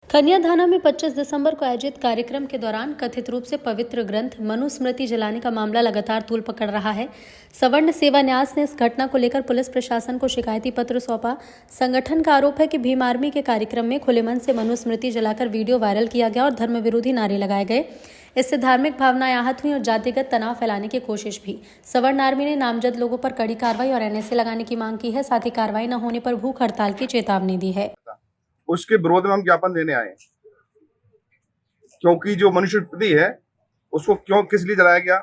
कन्याधाना में 25 दिसंबर को आयोजित कार्यक्रम के दौरान कथित रूप से पवित्र ग्रंथ मनुस्मृति जलाने का मामला लगातार तूल पकड़ रहा है। सवर्ण सेवा न्यास ने इस घटना को लेकर पुलिस प्रशासन को शिकायती पत्र सौंपा। संगठन का आरोप है कि भीम आर्मी के कार्यक्रम में खुले मन से मनुस्मृति जलाकर वीडियो वायरल किया गया और धर्म विरोधी नारे लगाए गए। इससे धार्मिक भावनाएं आहत हुई और जातिगत तनाव फैलाने की कोशिश भी। सवर्ण आर्मी ने नामजद लोगों पर कड़ी कार्रवाई और एनएसए लगाने की मांग की है। साथ ही कार्रवाई न होने पर भूख हड़ताल की चेतावनी दी है। उसके विरोध में हम ज्ञापन देने आए, क्योंकि जो मनुस्मृति है उसको क्यों किस लिए जलाया गया,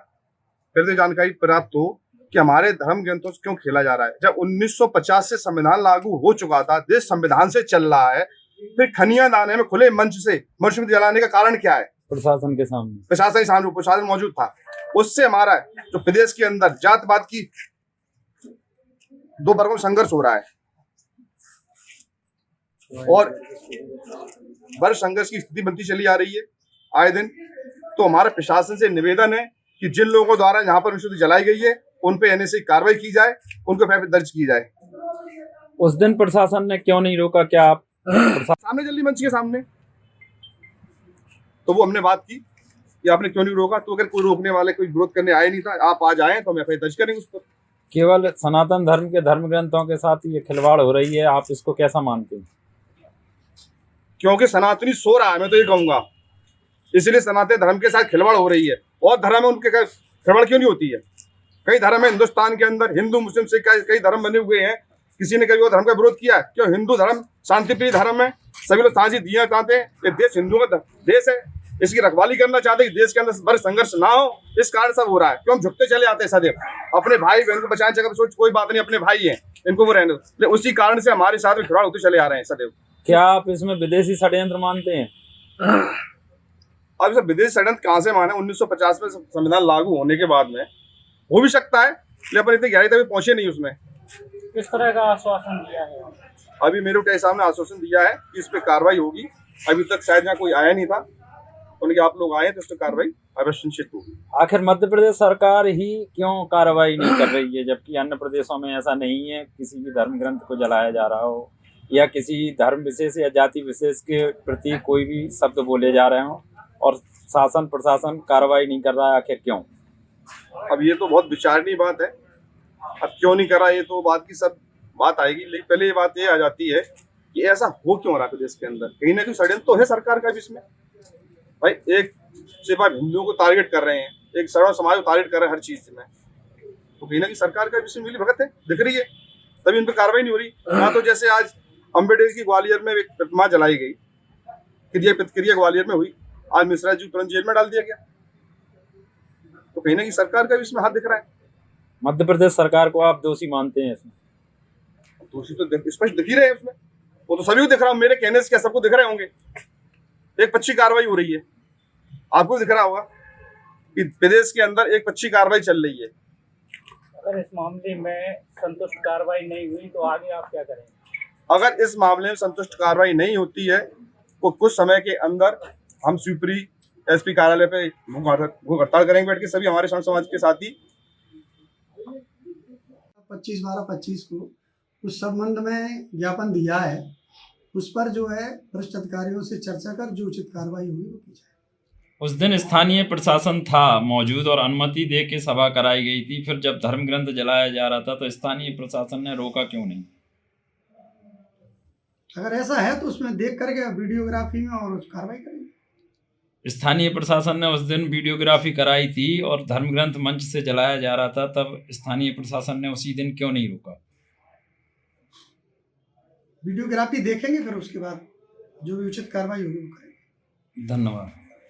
फिर तो जानकारी प्राप्त हो कि हमारे धर्म ग्रंथों से क्यों खेला जा रहा है। जब 1950 से संविधान लागू हो चुका था, देश संविधान से चल रहा है, फिर कन्यादान में खुले मंच से मनुस्मृति जलाने का कारण क्या है? प्रशासन के सामने प्रशासन मौजूद था। उससे हमारा जो प्रदेश के अंदर जातवाद की दो वर्गों में संघर्ष हो रहा है और वर्ग संघर्ष की स्थिति बनती चली आ रही है आए दिन। तो हमारे प्रशासन से निवेदन है कि जिन लोगों द्वारा यहाँ पर मनुस्मृति जलाई गई है उन पे एनएसए कार्रवाई की जाए, उनको एफआईआर दर्ज की जाए। उस दिन प्रशासन ने क्यों नहीं रोका? क्या आप सामने जल्दी मंच के सामने तो वो हमने बात की कि आपने क्यों नहीं रोका। तो अगर कोई रोकने वाले कोई विरोध करने आए नहीं था, आप आज आए तो हम एफआईआर दर्ज करेंगे उस पर। केवल सनातन धर्म के धर्म ग्रंथों के साथ ये खिलवाड़ हो रही है, आप इसको कैसा मानते हैं? क्योंकि सनातनी सो रहा है, मैं तो ये कहूंगा, इसलिए सनातन धर्म के साथ खिलवाड़ हो रही है। और धर्म में उनके खिलवाड़ क्यों नहीं होती है? कई धर्म है हिंदुस्तान के अंदर, हिंदू मुस्लिम सिख कई धर्म बने हुए हैं। किसी ने कभी वो धर्म का विरोध किया? क्यों? हिंदू धर्म शांतिप्रिय धर्म है, सभी लोग साझी दिया चाहते हैं। ये देश हिंदुओं का देश है, इसकी रखवाली करना चाहते हैं कि देश के अंदर बड़े संघर्ष ना हो। इस कारण सब हो रहा है। क्यों हम झुकते चले आते हैं सदैव अपने भाई बहन को बचाने जगह सोच कोई बात नहीं, अपने भाई हैं, इनको वो रहने दो। उसी कारण से हमारे साथ में खिलवाड़ होते चले आ रहे हैं सदैव। क्या आप इसमें विदेशी षड्यंत्र मानते हैं? अब सब विदेशी षड्यंत्र कहाँ से माने? 1950 में संविधान लागू होने के बाद में हो भी सकता है, लेकिन अपन इतनी गहराई तक पहुंचे नहीं उसमें। किस तरह का आश्वासन दिया है? अभी मेरे को साहब ने आश्वासन दिया है कि इस पे कार्रवाई होगी। अभी तक शायद यहाँ कोई आया नहीं था, उनके आप लोग आए तो इस पर कार्रवाई अवश्य सुनिश्चित होगी। आखिर मध्य प्रदेश सरकार ही क्यों कार्रवाई नहीं कर रही है, जबकि अन्य प्रदेशों में ऐसा नहीं है किसी भी धर्म ग्रंथ को जलाया जा रहा हो या किसी धर्म विशेष या जाति विशेष के प्रति कोई भी शब्द बोले जा रहे हो और शासन प्रशासन कार्रवाई नहीं कर रहा है? आखिर क्यों? अब ये तो बहुत विचारणीय बात है। अब क्यों नहीं करा, ये तो बात की सब बात आएगी, लेकिन पहले ये बात ये आ जाती है कि ऐसा हो क्यों रहा है प्रदेश के अंदर। कहीं ना कहीं षड्यंत्र तो है सरकार का भी इसमें। भाई एक सिर्फ आप हिंदुओं को टारगेट कर रहे हैं, एक सर्व समाज को टारगेट कर रहे हैं हर चीज में, तो कहीं ना कहीं सरकार का इसमें मिली भगत है दिख रही है, तभी उन पर कार्रवाई नहीं हो रही। ना तो जैसे आज अम्बेडकर की ग्वालियर में एक प्रतिमा जलाई गई, प्रतिक्रिया ग्वालियर में हुई, आज मिश्रा जी तुरंत जेल में डाल दिया गया। तो कहीं ना कहीं सरकार का भी इसमें हाथ दिख रहा है। मध्य प्रदेश सरकार को आप दोषी मानते हैं इसमें? दोषी तो स्पष्ट दिख ही रहे हैं उसमें, वो तो सभी को दिख रहा हूँ। मेरे कहने से क्या सबको दिख रहे होंगे? एक पक्षी कार्रवाई हो रही है, आपको दिख रहा होगा कि प्रदेश के अंदर एक पक्षी कार्रवाई चल रही है। अगर इस मामले में संतुष्ट कार्रवाई नहीं हुई तो आगे आप क्या करेंगे? अगर इस मामले में संतुष्ट कार्रवाई नहीं होती है तो कुछ समय के अंदर हम शिवपुरी एसपी कार्यालय पे भूख हड़ताल करेंगे बैठ के, सभी हमारे समाज के साथी। 25/12/25 को उस संबंध में ज्ञापन दिया है, उस पर जो है भ्रष्ट अधिकारियों से चर्चा कर जो उचित कार्रवाई होगी वो की जाए। उस दिन स्थानीय प्रशासन था मौजूद और अनुमति दे के सभा कराई गई थी। फिर जब धर्म ग्रंथ जलाया जा रहा था तो स्थानीय प्रशासन ने रोका क्यों नहीं? अगर ऐसा है तो उसमें देख करके वीडियोग्राफी में और कार्रवाई करेंगे। स्थानीय प्रशासन ने उस दिन वीडियोग्राफी कराई थी और धर्म ग्रंथ मंच से जलाया जा रहा था, तब स्थानीय प्रशासन ने उसी दिन क्यों नहीं रोका? वीडियोग्राफी देखेंगे, फिर उसके बाद जो भी उचित कार्रवाई होगी वो करेंगे। धन्यवाद।